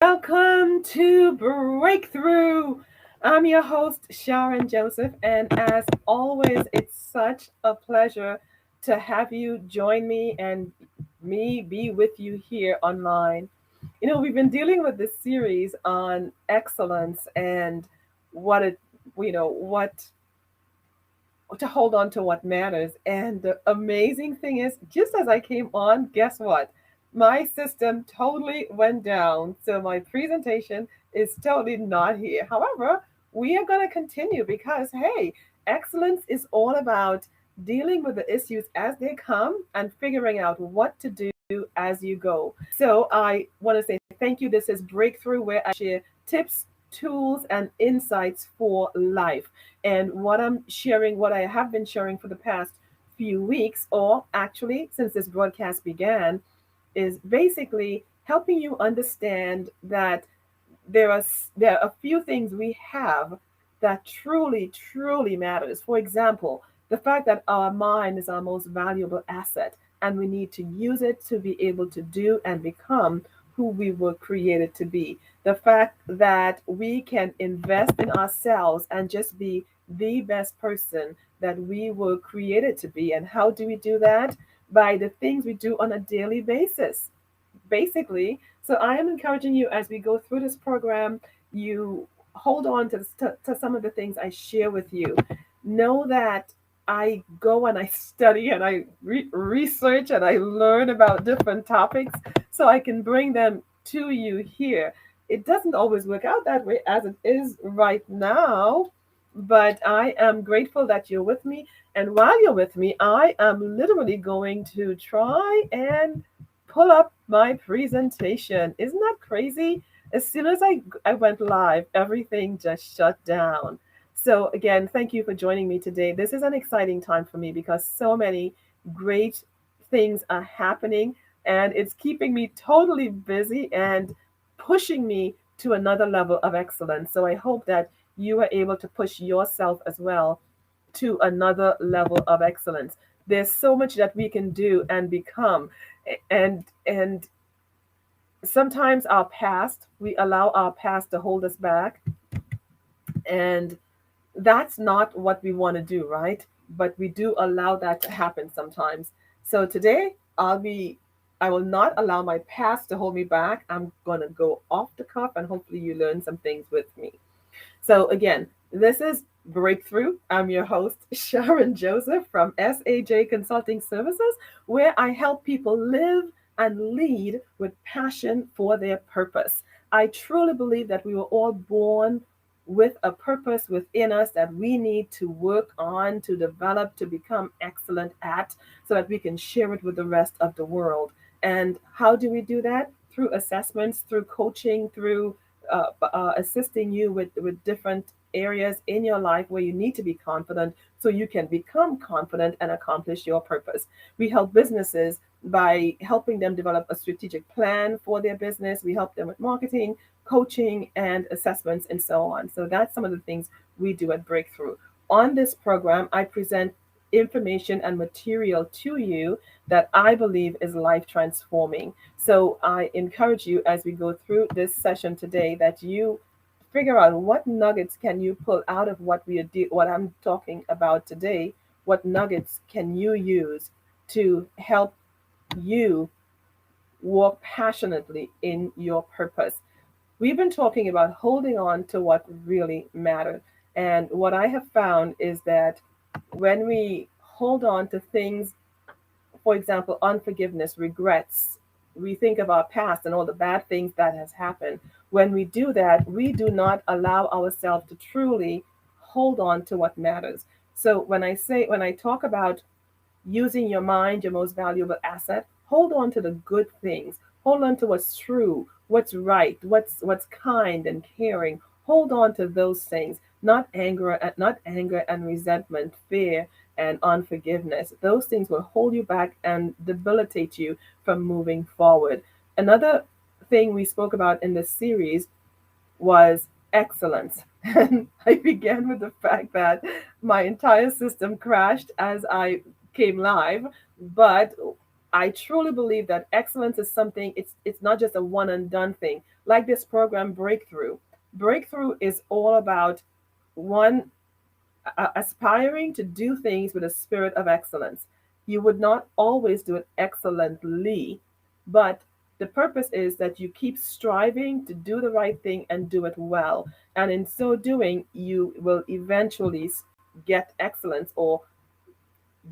Welcome to Breakthrough. I'm your host, Sharon Joseph, and as always, it's such a pleasure to have you join me and me be with you here online. We've been dealing with this series on excellence and what it, what to hold on to what matters. And the amazing thing is, just as I came on, guess what? My system totally went down. So my presentation is totally not here. However, we are going to continue because, hey, excellence is all about dealing with the issues as they come and figuring out what to do as you go. So I want to say thank you. This is Breakthrough, where I share tips, tools, and insights for life. And what I'm sharing, what I have been sharing for the past few weeks, or actually since this broadcast began, is basically helping you understand that there are a few things we have that truly matters. For example, the fact that our mind is our most valuable asset, and we need to use it to be able to do and become who we were created to be. The fact that we can invest in ourselves and just be the best person that we were created to be. And how do we do that? By the things we do on a daily basis, basically. So I am encouraging you as we go through this program, you hold on to some of the things I share with you. Know that I go and I study and I research and I learn about different topics so I can bring them to you here. It doesn't always work out that way as it is right now, but I am grateful that you're with me. And while you're with me, I am literally going to try and pull up my presentation. Isn't that crazy? As soon as I went live, everything just shut down. So, again, thank you for joining me today. This is an exciting time for me because so many great things are happening, and it's keeping me totally busy and pushing me to another level of excellence. So, I hope that you are able to push yourself as well to another level of excellence. There's so much that we can do and become. And sometimes our past, we allow our past to hold us back, and that's not what we want to do, right? But we do allow that to happen sometimes. So today I will not allow my past to hold me back. I'm going to go off the cuff, and hopefully you learn some things with me. So, again, this is Breakthrough. I'm your host, Sharon Joseph from SAJ Consulting Services, where I help people live and lead with passion for their purpose. I truly believe that we were all born with a purpose within us that we need to work on, to develop, to become excellent at, so that we can share it with the rest of the world. And how do we do that? Through assessments, through coaching, through assisting you with different areas in your life where you need to be confident so you can become confident and accomplish your purpose. We help businesses by helping them develop a strategic plan for their business. We help them with marketing, coaching, and assessments, and so on. So that's some of the things we do at Breakthrough. On this program, I present information and material to you that I believe is life transforming. So I encourage you as we go through this session today that you figure out what nuggets can you pull out of what I'm talking about today. What nuggets can you use to help you walk passionately in your purpose? We've been talking about holding on to what really matters. And what I have found is that when we hold on to things, for example, unforgiveness, regrets, we think of our past and all the bad things that has happened. When we do that, we do not allow ourselves to truly hold on to what matters. So when I talk about using your mind, your most valuable asset, hold on to the good things. Hold on to what's true, what's right, what's kind and caring. Hold on to those things, not anger and resentment, fear and unforgiveness. Those things will hold you back and debilitate you from moving forward. Another thing we spoke about in this series was excellence. And I began with the fact that my entire system crashed as I came live, but I truly believe that excellence is something, it's not just a one and done thing. Like this program Breakthrough. Breakthrough is all about one aspiring to do things with a spirit of excellence. You would not always do it excellently, but the purpose is that you keep striving to do the right thing and do it well. And in so doing, you will eventually get excellence, or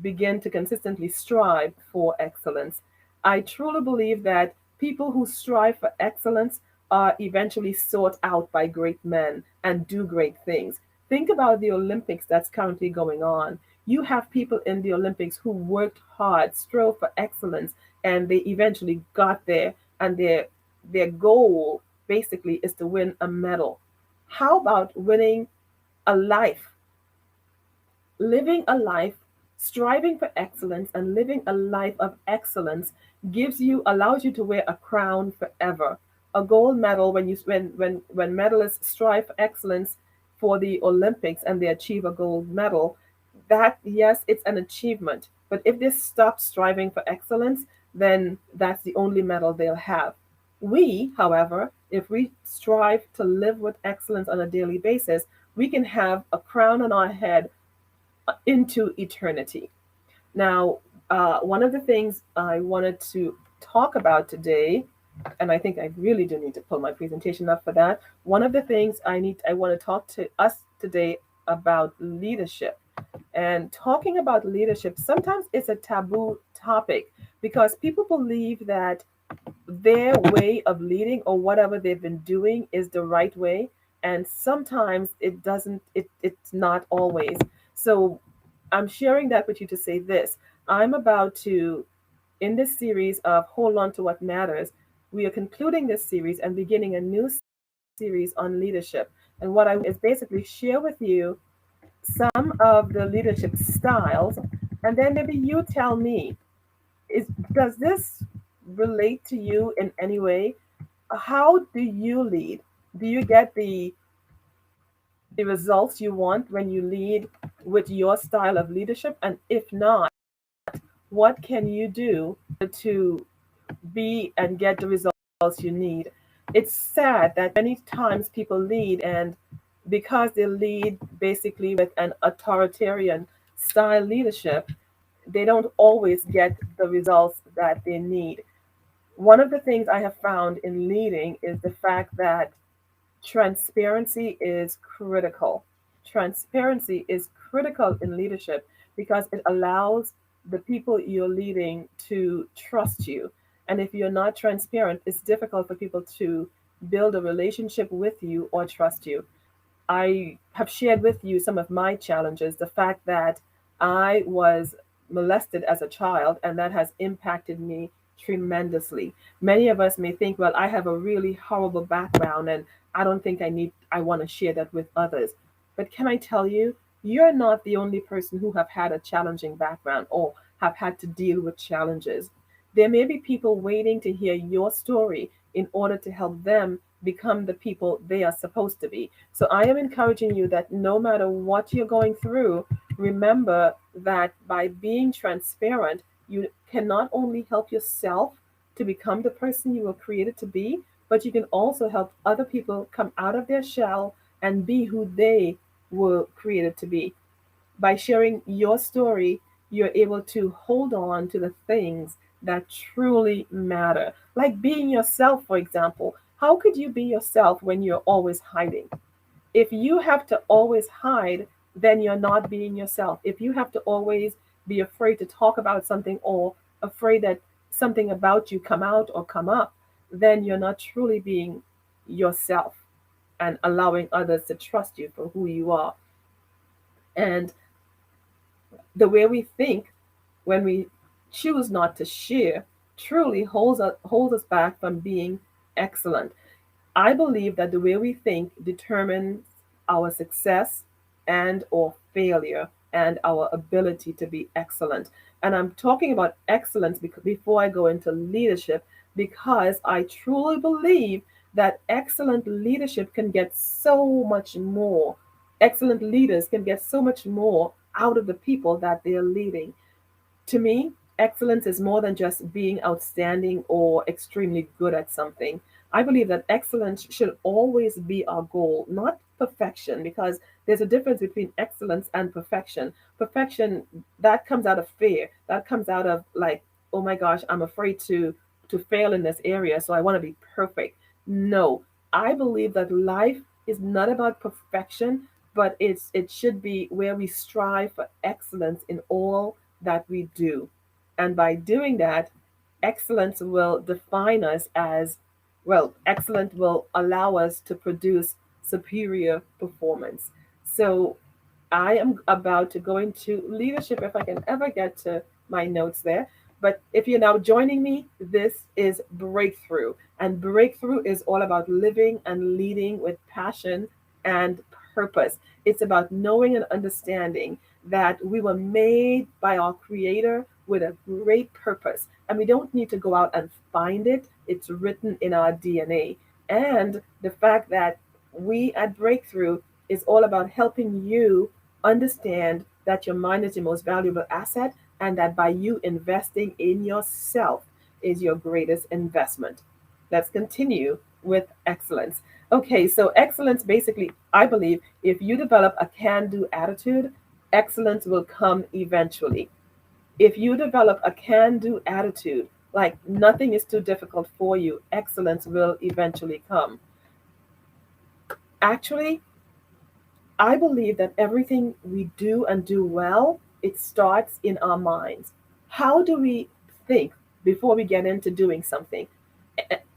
begin to consistently strive for excellence. I truly believe that people who strive for excellence are eventually sought out by great men and do great things. Think about the Olympics that's currently going on. You have people in the Olympics who worked hard, strove for excellence, and they eventually got there, and their goal basically is to win a medal. How about winning a life? Living a life, striving for excellence and living a life of excellence allows you to wear a crown forever. A gold medal, when medalists strive for excellence for the Olympics and they achieve a gold medal, that, yes, it's an achievement. But if they stop striving for excellence, then that's the only medal they'll have. We, however, if we strive to live with excellence on a daily basis, we can have a crown on our head into eternity. Now, one of the things I wanted to talk about today, and I think I really do need to pull my presentation up for that. One of the things I want to talk to us today about leadership. And talking about leadership, sometimes it's a taboo topic because people believe that their way of leading or whatever they've been doing is the right way, and sometimes it doesn't, it's not always. So I'm sharing that with you to say this. I'm about to, in this series of Hold On to What Matters, we are concluding this series and beginning a new series on leadership. And what I is basically share with you some of the leadership styles, and then maybe you tell me, is does this relate to you in any way? How do you lead? Do you get the results you want when you lead with your style of leadership? And if not, what can you do to be and get the results you need? It's sad that many times people lead, and because they lead basically with an authoritarian style leadership, they don't always get the results that they need. One of the things I have found in leading is the fact that transparency is critical. Transparency is critical in leadership because it allows the people you're leading to trust you. And if you're not transparent, it's difficult for people to build a relationship with you or trust you. I have shared with you some of my challenges, the fact that I was molested as a child, and that has impacted me tremendously. Many of us may think, well, I have a really horrible background and I want to share that with others. But can I tell you, you're not the only person who have had a challenging background or have had to deal with challenges. There may be people waiting to hear your story in order to help them become the people they are supposed to be. So I am encouraging you that no matter what you're going through, remember that by being transparent, you can not only help yourself to become the person you were created to be, but you can also help other people come out of their shell and be who they were created to be. By sharing your story, you're able to hold on to the things that truly matter. Like being yourself, for example. How could you be yourself when you're always hiding? If you have to always hide, then you're not being yourself. If you have to always be afraid to talk about something or afraid that something about you come out or come up, then you're not truly being yourself and allowing others to trust you for who you are. And the way we think when we choose not to share truly holds us back from being excellent. I believe that the way we think determines our success and or failure and our ability to be excellent. And I'm talking about excellence because before I go into leadership, because I truly believe that excellent leadership can get so much more. Excellent leaders can get so much more out of the people that they're leading. To me, excellence is more than just being outstanding or extremely good at something. I believe that excellence should always be our goal, not perfection, because there's a difference between excellence and perfection. Perfection, that comes out of fear. That comes out of like, oh my gosh, I'm afraid to fail in this area, so I want to be perfect. No, I believe that life is not about perfection, but it should be where we strive for excellence in all that we do. And by doing that, excellence will define us as well, excellent will allow us to produce superior performance. So I am about to go into leadership if I can ever get to my notes there. But if you're now joining me, this is Breakthrough. And Breakthrough is all about living and leading with passion and purpose. It's about knowing and understanding that we were made by our Creator with a great purpose. And we don't need to go out and find it, it's written in our DNA. And the fact that we at Breakthrough is all about helping you understand that your mind is your most valuable asset and that by you investing in yourself is your greatest investment. Let's continue with excellence. Okay, so excellence basically, I believe, if you develop a can do attitude, excellence will come eventually. If you develop a can do attitude, like nothing is too difficult for you, excellence will eventually come. Actually, I believe that everything we do and do well, it starts in our minds. How do we think before we get into doing something?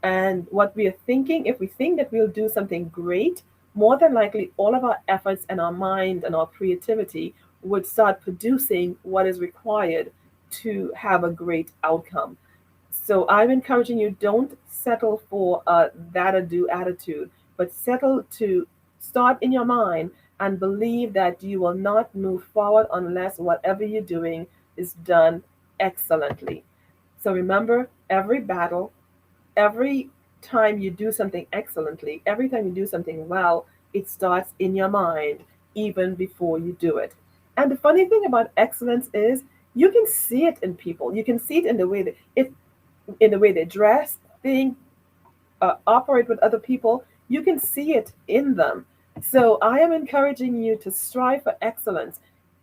And what we are thinking, if we think that we'll do something great, more than likely all of our efforts and our mind and our creativity would start producing what is required to have a great outcome. So I'm encouraging you, don't settle for that or do attitude, but settle to start in your mind and believe that you will not move forward unless whatever you're doing is done excellently. So remember, every battle, every time you do something excellently, every time you do something well, it starts in your mind even before you do it. And the funny thing about excellence is you can see it in people. You can see it in the way that it in the way they dress, think, operate with other people. You can see it in them. So I am encouraging you to strive for excellence.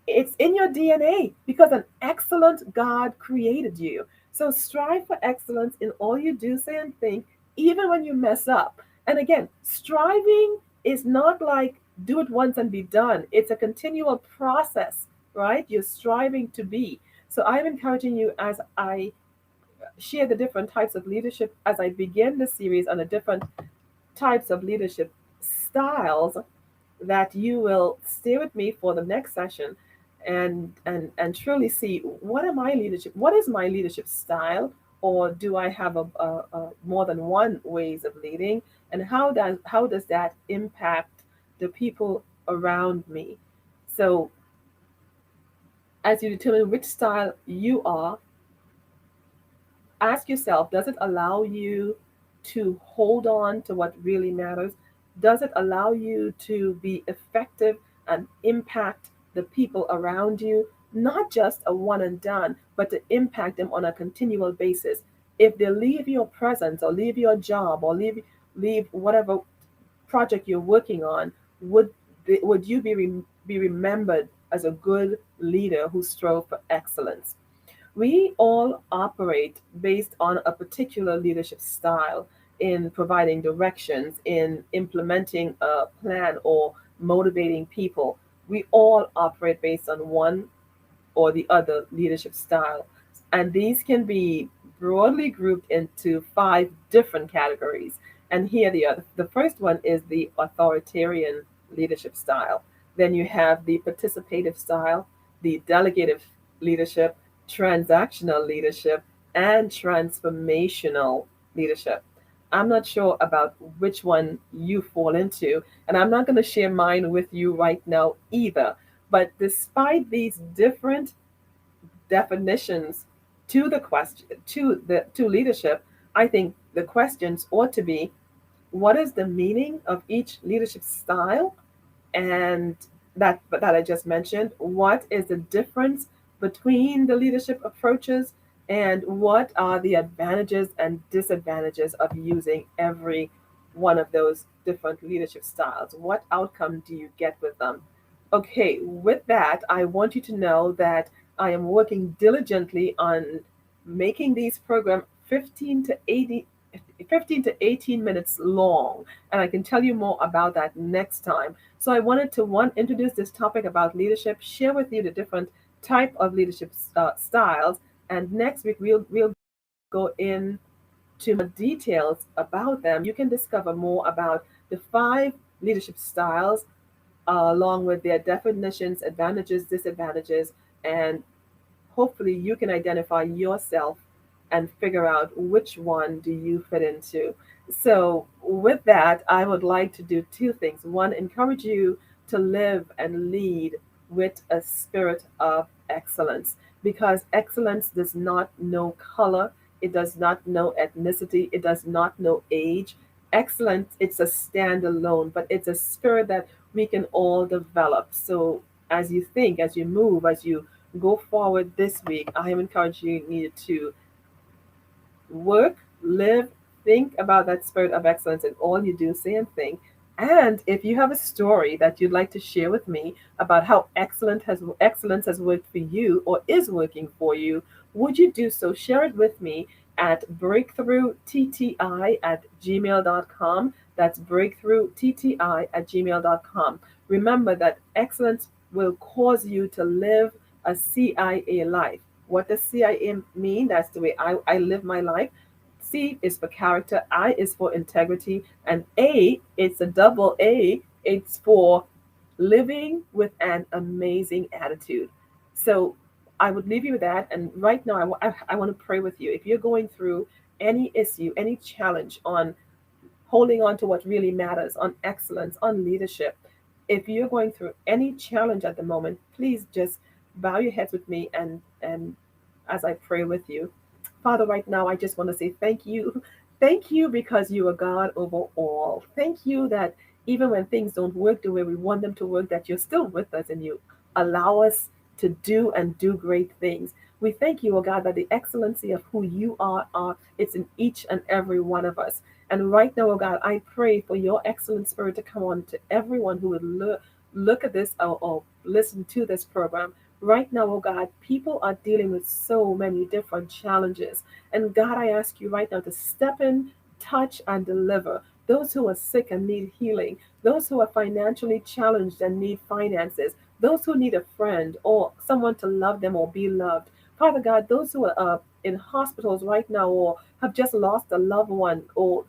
It's in your DNA because an excellent God created you. So strive for excellence in all you do, say, and think, even when you mess up. And again, striving is not like do it once and be done. It's a continual process, right? You're striving to be. So I'm encouraging you as I share the different types of leadership as I begin the series on the different types of leadership styles that you will stay with me for the next session and truly see what is my leadership style, or do I have a more than one ways of leading, and how does that impact the people around me. So as you determine which style you are, ask yourself, does it allow you to hold on to what really matters? Does it allow you to be effective and impact the people around you? Not just a one and done, but to impact them on a continual basis. If they leave your presence or leave your job or leave whatever project you're working on, would you be remembered as a good leader who strove for excellence? We all operate based on a particular leadership style in providing directions, in implementing a plan, or motivating people. We all operate based on one or the other leadership style. And these can be broadly grouped into five different categories. And here they are. The first one is the authoritarian leadership style. Then you have the participative style, the delegative leadership, transactional leadership, and transformational leadership. I'm not sure about which one you fall into, and I'm not going to share mine with you right now either. But despite these different definitions to leadership, I think the questions ought to be, what is the meaning of each leadership style? And that I just mentioned, what is the difference between the leadership approaches? And what are the advantages and disadvantages of using every one of those different leadership styles? What outcome do you get with them? Okay, with that, I want you to know that I am working diligently on making these programs 15 to 18 minutes long, and I can tell you more about that next time. So I wanted to one introduce this topic about leadership, share with you the different type of leadership styles, and next week we'll go into more details about them. You can discover more about the 5 leadership styles, along with their definitions, advantages, disadvantages, and hopefully you can identify yourself and figure out which one do you fit into. So with that, I would like to do 2 things. One, encourage you to live and lead with a spirit of excellence, because excellence does not know color, it does not know ethnicity, it does not know age. Excellence, it's a standalone, but it's a spirit that we can all develop. So as you think, as you move, as you go forward this week, I am encouraging you to work, live, think about that spirit of excellence in all you do, say, and think. And if you have a story that you'd like to share with me about how excellence has worked for you or is working for you, would you do so? Share it with me at breakthroughtti@gmail.com. That's breakthroughtti@gmail.com. Remember that excellence will cause you to live a CIA life. What does CIA mean? That's the way I live my life. C is for character, I is for integrity, and A, it's a double A, it's for living with an amazing attitude. So I would leave you with that. And right now, I want to pray with you. If you're going through any issue, any challenge on holding on to what really matters, on excellence, on leadership. If you're going through any challenge at the moment, please just bow your heads with me and as I pray with you. Father, right now I just want to say thank you. Thank you because you are God over all. Thank you that even when things don't work the way we want them to work, that you're still with us and you allow us to do and do great things. We thank you, oh God, that the excellency of who you are it's in each and every one of us. And right now, oh God, I pray for your excellent spirit to come on to everyone who would look at this or listen to this program. Right now, oh God, people are dealing with so many different challenges. And God, I ask you right now to step in, touch, and deliver those who are sick and need healing, those who are financially challenged and need finances, those who need a friend or someone to love them or be loved. Father God, those who are in hospitals right now or have just lost a loved one or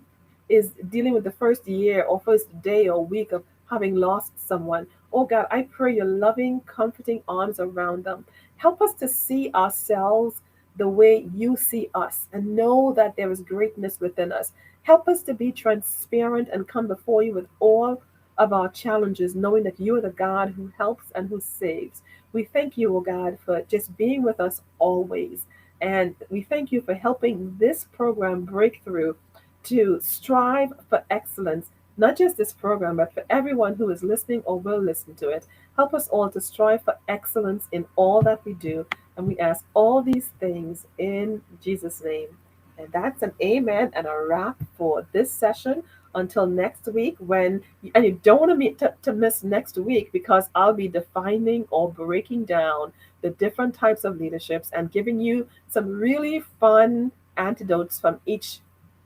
is dealing with the first year or first day or week of having lost someone. Oh God, I pray your loving, comforting arms around them. Help us to see ourselves the way you see us and know that there is greatness within us. Help us to be transparent and come before you with all of our challenges, knowing that you are the God who helps and who saves. We thank you, oh God, for just being with us always. And we thank you for helping this program break through to strive for excellence, not just this program, but for everyone who is listening or will listen to it. Help us all to strive for excellence in all that we do. And we ask all these things in Jesus' name. And that's an amen and a wrap for this session. Until next week, and you don't want to miss next week because I'll be defining or breaking down the different types of leaderships and giving you some really fun antidotes from each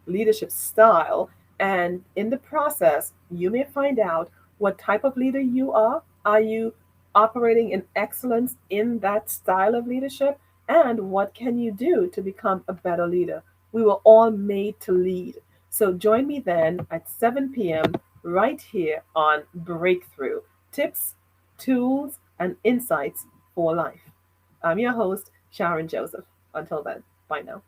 leadership style. And in the process, you may find out what type of leader you are. Are you operating in excellence in that style of leadership? And what can you do to become a better leader? We were all made to lead. So join me then at 7 p.m. right here on Breakthrough Tips, Tools, and Insights for Life. I'm your host, Sharon Joseph. Until then, bye now.